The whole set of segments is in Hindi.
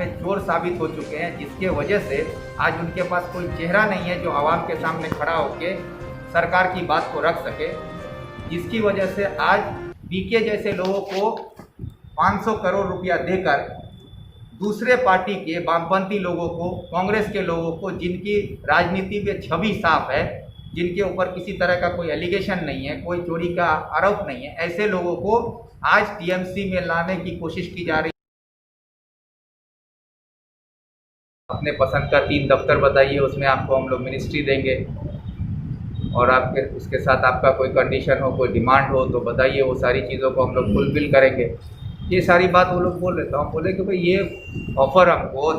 में चोर साबित हो चुके हैं, जिसके वजह से आज उनके पास कोई चेहरा नहीं है जो आवाम के सामने खड़ा होकर सरकार की बात को रख सके, जिसकी वजह से आज बीके जैसे लोगों को 500 करोड़ रुपया देकर दूसरे पार्टी के वामपंथी लोगों को, कांग्रेस के लोगों को, जिनकी राजनीति में छवि साफ है, जिनके ऊपर किसी तरह का कोई एलिगेशन नहीं है, कोई चोरी का आरोप नहीं है, ऐसे लोगों को आज टीएमसी में लाने की कोशिश की जा रही है। अपने पसंद का 3 दफ्तर बताइए, उसमें आपको हम लोग मिनिस्ट्री देंगे, और आपके उसके साथ आपका कोई कंडीशन हो, कोई डिमांड हो तो बताइए, वो सारी चीज़ों को हम लोग फुलफिल करेंगे। ये सारी बात वो लोग बोल रहे थे। हम बोले कि भाई ये ऑफ़र हमको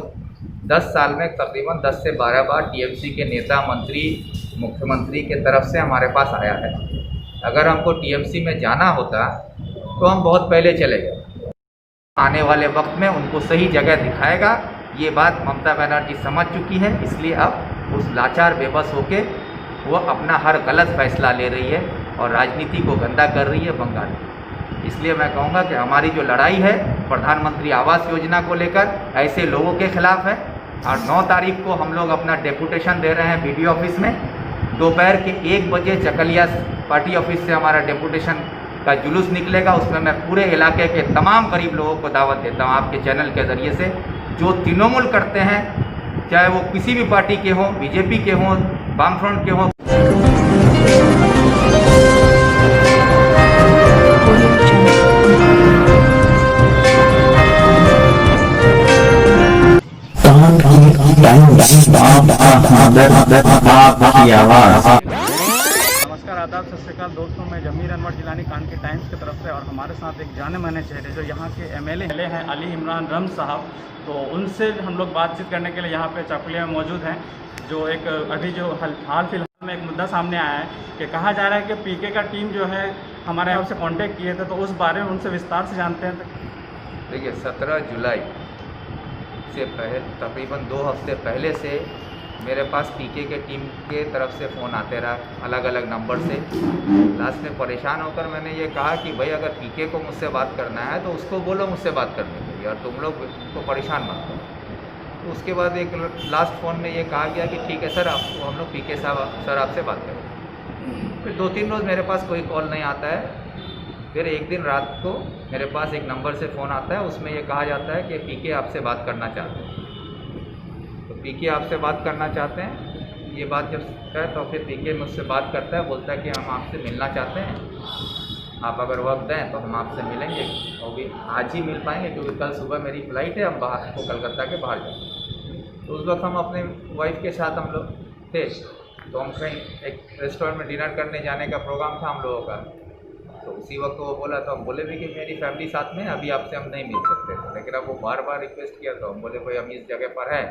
10 साल में तकरीबन 10 से 12 बार टीएमसी के नेता, मंत्री, मुख्यमंत्री के तरफ से हमारे पास आया है। अगर हमको टीएमसी में जाना होता तो हम बहुत पहले चले गए। आने वाले वक्त में उनको सही जगह दिखाएगा, ये बात ममता बनर्जी समझ चुकी है। इसलिए अब उस लाचार बेबस होके वो अपना हर गलत फैसला ले रही है और राजनीति को गंदा कर रही है बंगाल में। इसलिए मैं कहूँगा कि हमारी जो लड़ाई है प्रधानमंत्री आवास योजना को लेकर, ऐसे लोगों के खिलाफ है। और 9 तारीख को हम लोग अपना डेपुटेशन दे रहे हैं बीडीओ ऑफिस में। दोपहर के 1 बजे चकलिया पार्टी ऑफिस से हमारा डेपुटेशन का जुलूस निकलेगा। उसमें मैं पूरे इलाके के तमाम गरीब लोगों को दावत देता हूँ आपके चैनल के ज़रिए से, जो तृणमूल करते हैं, चाहे वो किसी भी पार्टी के हों, बीजेपी के हों, वामफ्रंट के हों। नमस्कार, आदाब, सत श्री अकाल दोस्तों। मैं जमीर अनवर जिलानी कान के टाइम्स की तरफ से, और हमारे साथ एक जाने माने चेहरे जो यहाँ के एमएलए हैं अली इमरान रम साहब, तो उनसे हम लोग बातचीत करने के लिए यहाँ पे चाकुलिया में मौजूद हैं। जो एक अभी जो हाल फिलहाल में एक मुद्दा सामने आया है कि कहा जा रहा है कि पीके का टीम जो है हमारे यहाँ से कांटेक्ट किए थे, तो उस बारे में उनसे विस्तार से जानते हैं। देखिए, 17 जुलाई से पहले तकरीबन 2 हफ्ते पहले से मेरे पास पीके के टीम के तरफ से फ़ोन आते रहा, अलग अलग नंबर से। लास्ट में परेशान होकर मैंने ये कहा कि भाई अगर पीके को मुझसे बात करना है तो उसको बोलो मुझसे बात करने के लिए, और तुम लोग को परेशान मत करो। तो उसके बाद एक लास्ट फ़ोन में ये कहा गया कि ठीक है सर, आपको हम लोग पीके साहब सर आपसे बात करें। फिर 2-3 रोज़ मेरे पास कोई कॉल नहीं आता है। फिर एक दिन रात को मेरे पास एक नंबर से फ़ोन आता है, उसमें ये कहा जाता है कि पीके आपसे बात करना चाहते हैं। तो पीके आपसे बात करना चाहते हैं, ये बात जब है तो फिर पीके मुझसे बात करता है, बोलता है कि हम आपसे मिलना चाहते हैं, आप अगर वक्त दें तो हम आपसे मिलेंगे, और भी आज ही मिल पाएंगे क्योंकि कल सुबह मेरी फ़्लाइट है, हम बाहर को कलकत्ता के बाहर जाएंगे। तो उस वक्त हम अपने वाइफ के साथ हम लोग थे, तो हम कहीं एक रेस्टोरेंट में डिनर करने जाने का प्रोग्राम था हम लोगों का। तो उसी वक्त वो बोला, तो हम बोले भी कि मेरी फैमिली साथ में, अभी आपसे हम नहीं मिल सकते थे। लेकिन अब वो बार बार रिक्वेस्ट किया, तो हम बोले भाई हम इस जगह पर हैं।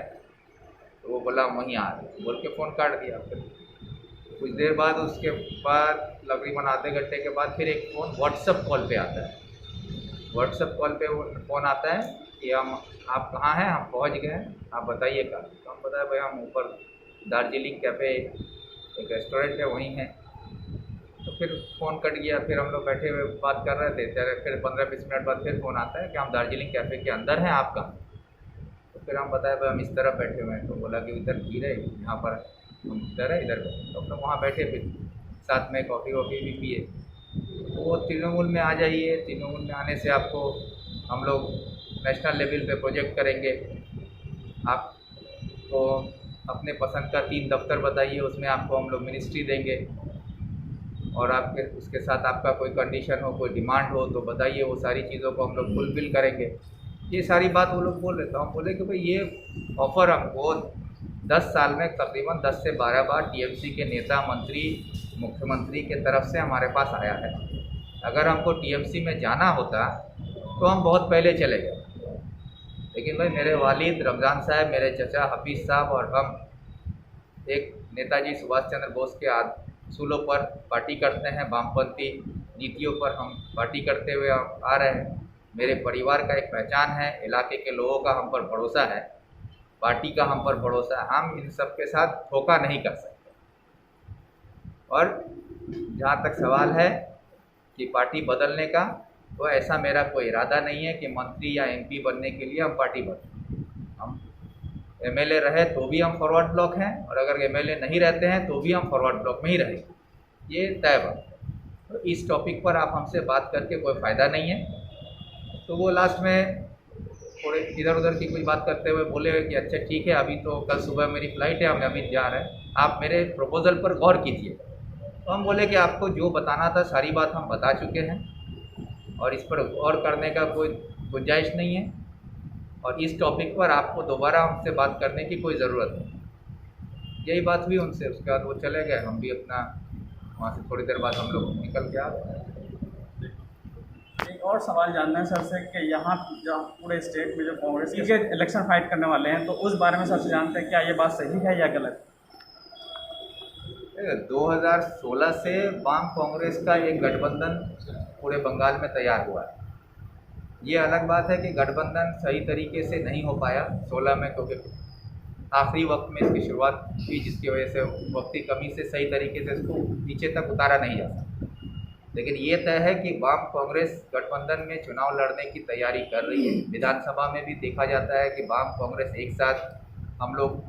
तो वो बोला वहीं आ रहे, बोल के फ़ोन काट दिया। फिर कुछ देर बाद, उसके बाद तकरीबन आधे घंटे के बाद फिर एक फ़ोन व्हाट्सएप कॉल पे आता है। व्हाट्सएप कॉल पे वो फ़ोन आता है कि आप कहाँ हैं, हम पहुँच गए हैं, आप बताइए कहाँ। तो हम बताए भाई हम ऊपर दार्जिलिंग कैफ़े एक रेस्टोरेंट है वहीं हैं। तो फिर फ़ोन कट गया। फिर हम लोग बैठे हुए बात कर रहे थे, फिर 15-20 मिनट बाद फिर फ़ोन आता है कि हम दार्जिलिंग कैफ़े के अंदर हैं, आप कहाँ। तो फिर हम बताए भाई हम इस तरफ बैठे हुए हैं। तो बोला कि इधर भीड़ है, यहाँ पर हम इधर है, इधर बैठे। तो हम लोग वहाँ बैठे, फिर साथ में कॉफ़ी वॉफ़ी भी पिए। तो वो तृणमूल में आ जाइए, तृणमूल में आने से आपको हम लोग नेशनल लेवल पे प्रोजेक्ट करेंगे, आपको अपने पसंद का 3 दफ्तर बताइए, उसमें आपको हम लोग मिनिस्ट्री देंगे, और आपके उसके साथ आपका कोई कंडीशन हो, कोई डिमांड हो तो बताइए, वो सारी चीज़ों को हम लोग फुलफिल करेंगे। ये सारी बात वो लोग बोल रहे थे। हम बोले कि भाई ये ऑफ़र हमको 10 साल में तकरीबन 10 से 12 बार टीएमसी के नेता, मंत्री, मुख्यमंत्री के तरफ से हमारे पास आया है। अगर हमको टीएमसी में जाना होता तो हम बहुत पहले चले गए। लेकिन भाई मेरे वालिद रमज़ान साहब, मेरे चचा हफीज़ साहब और हम एक नेताजी सुभाष चंद्र बोस के असूलों पर पार्टी करते हैं, वामपंथी नीतियों पर हम पार्टी करते हुए आ रहे हैं। मेरे परिवार का एक पहचान है, इलाके के लोगों का हम पर भरोसा है, पार्टी का हम पर भरोसा है। हम इन सब के साथ धोखा नहीं कर सकते। और जहाँ तक सवाल है कि पार्टी बदलने का, तो ऐसा मेरा कोई इरादा नहीं है कि मंत्री या एमपी बनने के लिए हम पार्टी बदलें। हम एमएलए रहे तो भी हम फॉरवर्ड ब्लॉक हैं, और अगर एमएलए नहीं रहते हैं तो भी हम फॉरवर्ड ब्लॉक में ही रहेंगे, ये तय बात। तो इस टॉपिक पर आप हमसे बात करके कोई फ़ायदा नहीं है। तो वो लास्ट में थोड़े इधर उधर की कुछ बात करते हुए बोले कि अच्छा ठीक है, अभी तो कल सुबह मेरी फ़्लाइट है, हम अभी जा रहे हैं, आप मेरे प्रपोज़ल पर गौर कीजिए। तो हम बोले कि आपको जो बताना था सारी बात हम बता चुके हैं, और इस पर गौर करने का कोई गुंजाइश नहीं है, और इस टॉपिक पर आपको दोबारा हमसे बात करने की कोई ज़रूरत नहीं। यही बात हुई उनसे। उसके बाद वो चले गए, हम भी अपना वहाँ से थोड़ी देर बाद हम लोग निकल के आ गए। एक और सवाल जानना है सर से कि यहाँ जहाँ पूरे स्टेट में जो कांग्रेस के इलेक्शन फाइट करने वाले हैं, तो उस बारे में सबसे जानते हैं क्या ये बात सही है या गलत? 2016 से वाम कांग्रेस का एक गठबंधन पूरे बंगाल में तैयार हुआ है। ये अलग बात है कि गठबंधन सही तरीके से नहीं हो पाया 16 में, क्योंकि आखिरी वक्त में इसकी शुरुआत हुई, जिसकी वजह से वक्ती कमी से सही तरीके से इसको नीचे तक उतारा नहीं जा सकता। लेकिन ये तय है कि वाम कांग्रेस गठबंधन में चुनाव लड़ने की तैयारी कर रही है। विधानसभा में भी देखा जाता है कि वाम कांग्रेस एक साथ हम लोग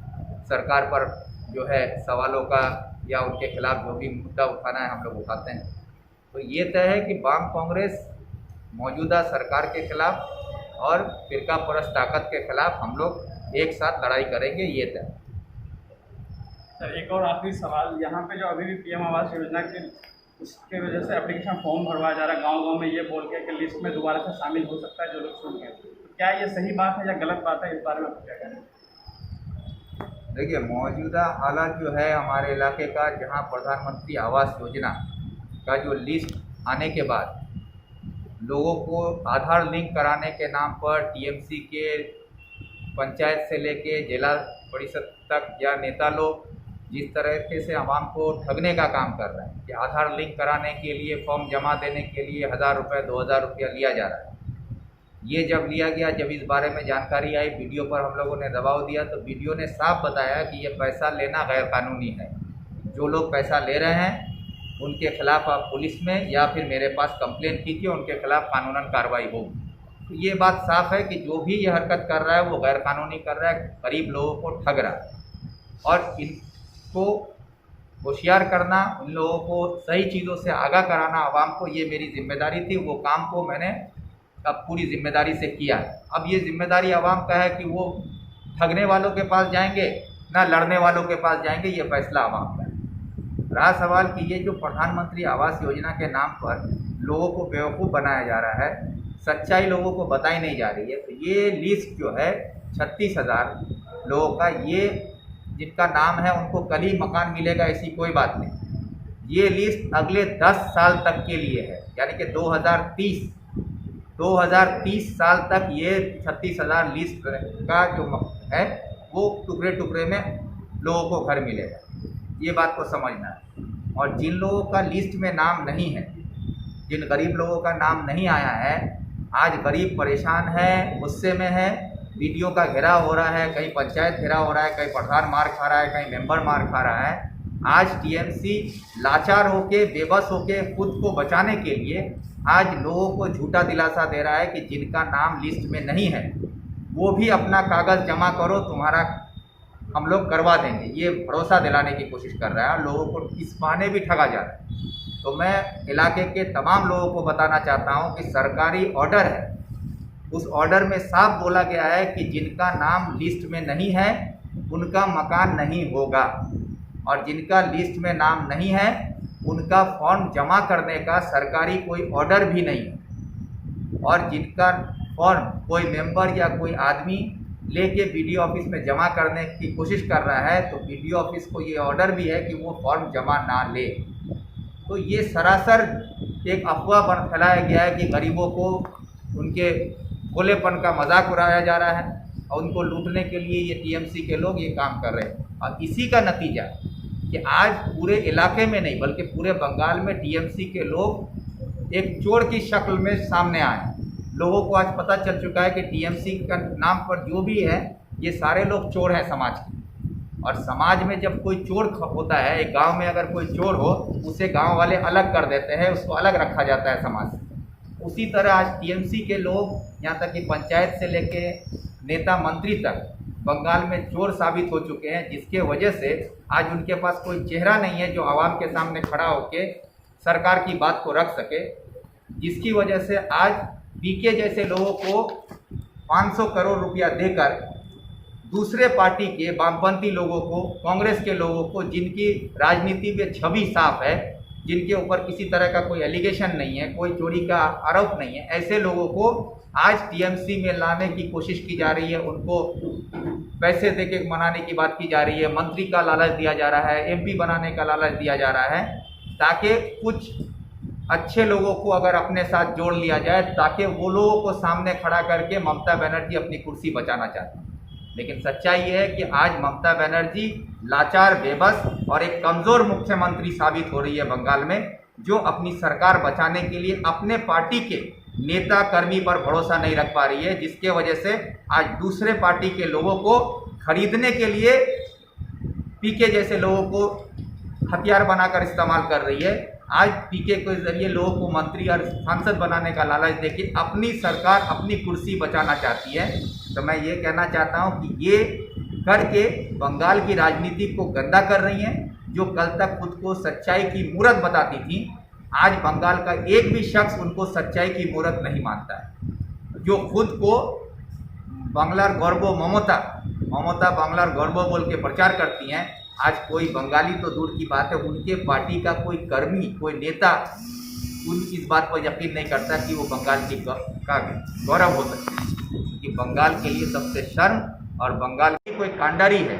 सरकार पर जो है सवालों का या उनके खिलाफ जो भी मुद्दा उठाना है हम लोग उठाते हैं। तो ये तय है कि वाम कांग्रेस मौजूदा सरकार के खिलाफ और फिरका परस्त ताकत के खिलाफ हम लोग एक साथ लड़ाई करेंगे, ये तय। सर एक और आखिरी सवाल, यहाँ पे जो अभी भी पीएम आवास योजना के उसके वजह से एप्लीकेशन फॉर्म भरवाया जा रहा है गांव-गांव में, ये बोल के कि लिस्ट में दोबारा से शामिल हो सकता है जो लोग सुन गए, तो क्या ये सही बात है या गलत बात है, इस बारे में आप क्या कहें? देखिए, मौजूदा हालात जो है हमारे इलाके का, जहाँ प्रधानमंत्री आवास योजना का जो लिस्ट आने के बाद लोगों को आधार लिंक कराने के नाम पर टीएमसी के पंचायत से लेके जिला परिषद तक या नेता लोग जिस तरीके से आवाम को ठगने का काम कर रहे हैं कि आधार लिंक कराने के लिए फॉर्म जमा देने के लिए 1000 रुपये 2000 रुपया लिया जा रहा है। ये जब लिया गया, जब इस बारे में जानकारी आई, वीडियो पर हम लोगों ने दबाव दिया, तो वीडियो ने साफ बताया कि ये पैसा लेना गैर कानूनी है। जो लोग पैसा ले रहे हैं उनके खिलाफ आप पुलिस में या फिर मेरे पास कंप्लेन कीजिए, उनके खिलाफ कानूनन कार्रवाई होगी। तो ये बात साफ है कि जो भी ये हरकत कर रहा है वो गैर कानूनी कर रहा है, गरीब लोगों को ठग रहा है। और इनको होशियार करना, उन लोगों को सही चीज़ों से आगाह कराना आवाम को, ये मेरी जिम्मेदारी थी। वो काम को मैंने अब पूरी जिम्मेदारी से किया है। अब ये जिम्मेदारी आवाम का है कि वो ठगने वालों के पास जाएंगे ना लड़ने वालों के पास जाएंगे, ये फैसला आवाम का है। रहा सवाल कि ये जो प्रधानमंत्री आवास योजना के नाम पर लोगों को बेवकूफ़ बनाया जा रहा है, सच्चाई लोगों को बताई नहीं जा रही है, तो ये लिस्ट जो है 36,000 लोगों का, ये जिनका नाम है उनको कल ही मकान मिलेगा, ऐसी कोई बात नहीं। ये लिस्ट अगले 10 साल तक के लिए है, यानी कि 2030 साल तक ये 36,000 लिस्ट का जो है वो टुकड़े टुकड़े में लोगों को घर मिलेगा। ये बात को समझना है। और जिन लोगों का लिस्ट में नाम नहीं है, जिन गरीब लोगों का नाम नहीं आया है, आज गरीब परेशान है, गुस्से में है, वीडियो का घेराव हो रहा है, कहीं पंचायत घेराव हो रहा है, कहीं प्रधान मार खा रहा है, कहीं मेंबर मार खा रहा है। आज टीएमसी लाचार होके, बेबस होके, खुद को बचाने के लिए आज लोगों को झूठा दिलासा दे रहा है कि जिनका नाम लिस्ट में नहीं है वो भी अपना कागज़ जमा करो, तुम्हारा हम लोग करवा देंगे, ये भरोसा दिलाने की कोशिश कर रहा है। और लोगों को इस बहाने भी ठगा जा रहा है। तो मैं इलाके के तमाम लोगों को बताना चाहता हूँ कि सरकारी ऑर्डर है, उस ऑर्डर में साफ बोला गया है कि जिनका नाम लिस्ट में नहीं है उनका मकान नहीं होगा, और जिनका लिस्ट में नाम नहीं है उनका फॉर्म जमा करने का सरकारी कोई ऑर्डर भी नहीं है। और जिनका फॉर्म कोई मेंबर या कोई आदमी लेके बीडीओ ऑफिस में जमा करने की कोशिश कर रहा है, तो बीडीओ ऑफिस को ये ऑर्डर भी है कि वो फॉर्म जमा ना ले। तो ये सरासर एक अफवाह फैलाया गया है कि गरीबों को उनके भोलेपन का मजाक उड़ाया जा रहा है और उनको लूटने के लिए ये टीएमसी के लोग ये काम कर रहे हैं। और इसी का नतीजा कि आज पूरे इलाके में नहीं बल्कि पूरे बंगाल में टीएमसी के लोग एक चोर की शक्ल में सामने आए। लोगों को आज पता चल चुका है कि टीएमसी का नाम पर जो भी है ये सारे लोग चोर हैं समाज के। और समाज में जब कोई चोर होता है, एक गांव में अगर कोई चोर हो, उसे गांव वाले अलग कर देते हैं, उसको अलग रखा जाता है समाज से। उसी तरह आज टीएमसी के लोग, यहाँ तक कि पंचायत से लेके नेता मंत्री तक, बंगाल में चोर साबित हो चुके हैं, जिसके वजह से आज उनके पास कोई चेहरा नहीं है जो आवाम के सामने खड़ा होके सरकार की बात को रख सके, जिसकी वजह से आज पीके जैसे लोगों को 500 करोड़ रुपया देकर दूसरे पार्टी के वामपंथी लोगों को, कांग्रेस के लोगों को, जिनकी राजनीति में छवि साफ है, जिनके ऊपर किसी तरह का कोई एलिगेशन नहीं है, कोई चोरी का आरोप नहीं है, ऐसे लोगों को आज टीएमसी में लाने की कोशिश की जा रही है। उनको पैसे देके मनाने की बात की जा रही है, मंत्री का लालच दिया जा रहा है, एमपी बनाने का लालच दिया जा रहा है, ताकि कुछ अच्छे लोगों को अगर अपने साथ जोड़ लिया जाए, ताकि वो लोगों को सामने खड़ा करके ममता बनर्जी अपनी कुर्सी बचाना चाहती है। लेकिन सच्चाई ये है कि आज ममता बनर्जी लाचार, बेबस और एक कमज़ोर मुख्यमंत्री साबित हो रही है बंगाल में, जो अपनी सरकार बचाने के लिए अपने पार्टी के नेता कर्मी पर भरोसा नहीं रख पा रही है, जिसके वजह से आज दूसरे पार्टी के लोगों को खरीदने के लिए पीके जैसे लोगों को हथियार बनाकर इस्तेमाल कर रही है। आज पीके के जरिए लोगों को मंत्री और सांसद बनाने का लालच देके अपनी सरकार, अपनी कुर्सी बचाना चाहती है। तो मैं ये कहना चाहता हूँ कि ये करके बंगाल की राजनीति को गंदा कर रही हैं। जो कल तक खुद को सच्चाई की मूरत बताती थी, आज बंगाल का एक भी शख्स उनको सच्चाई की मूरत नहीं मानता है। जो खुद को बांग्लार गौरव ममता बांग्लार गौरव बोल के प्रचार करती हैं, आज कोई बंगाली तो दूर की बात है, उनके पार्टी का कोई कर्मी, कोई नेता इस बात पर यकीन नहीं करता कि वो बंगाल का गौरव हो सकते हैं। कि बंगाल के लिए सबसे शर्म, और बंगाल की कोई कांडारी है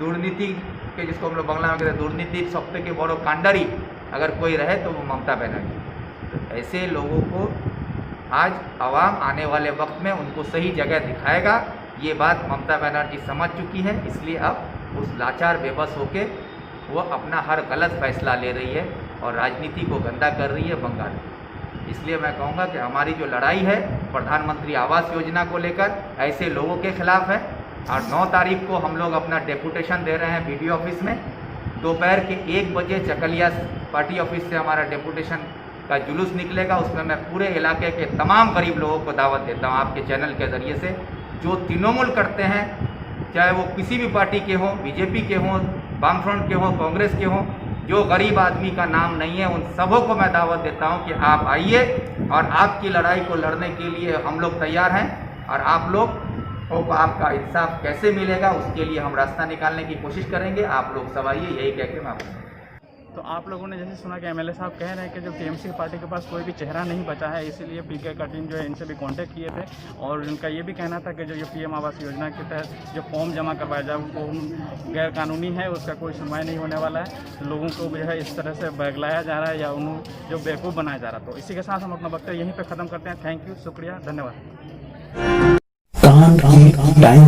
दुर्नीति के, जिसको हम लोग बांग्ला में कहते हैं दुर्नीति सबसे के बड़ो कांडारी अगर कोई रहे तो वो ममता बनर्जी। तो ऐसे लोगों को आज आवाम आने वाले वक्त में उनको सही जगह दिखाएगा। ये बात ममता बनर्जी समझ चुकी है, इसलिए अब उस लाचार बेबस होके वो अपना हर गलत फैसला ले रही है और राजनीति को गंदा कर रही है बंगाल में। इसलिए मैं कहूँगा कि हमारी जो लड़ाई है प्रधानमंत्री आवास योजना को लेकर ऐसे लोगों के खिलाफ है, और 9 तारीख को हम लोग अपना डेपुटेशन दे रहे हैं बीडीओ ऑफिस में। दोपहर के 1 बजे चकलिया पार्टी ऑफिस से हमारा डेपुटेशन का जुलूस निकलेगा। उसमें मैं पूरे इलाके के तमाम गरीब लोगों को दावत देता हूँ आपके चैनल के ज़रिए से, जो तृणमूल करते हैं, चाहे वो किसी भी पार्टी के हों, बीजेपी के हों, वामफ्रंट के हों, कांग्रेस के हों, जो गरीब आदमी का नाम नहीं है, उन सबों को मैं दावत देता हूं कि आप आइए और आपकी लड़ाई को लड़ने के लिए हम लोग तैयार हैं। और आप लोग को आपका इंसाफ कैसे मिलेगा उसके लिए हम रास्ता निकालने की कोशिश करेंगे। आप लोग सब आइए, यही कह के मैं आपको। तो आप लोगों ने जैसे सुना कि एमएलए साहब कह रहे हैं कि जो टीएमसी पार्टी के पास कोई भी चेहरा नहीं बचा है, इसीलिए पीके का टीम जो है इनसे भी कांटेक्ट किए थे, और उनका ये भी कहना था कि जो ये पीएम आवास योजना के तहत जो फॉर्म जमा करवाया जाए वो गैर कानूनी है, उसका कोई सुनवाई नहीं होने वाला है। लोगों को जो है इस तरह से बहलाया जा रहा है या उन्हें जो बेवकूफ़ बनाया जा रहा है। तो इसी के साथ हम अपना वक्तव्य यहीं पर ख़त्म करते हैं। थैंक यू, शुक्रिया, धन्यवाद। टाइम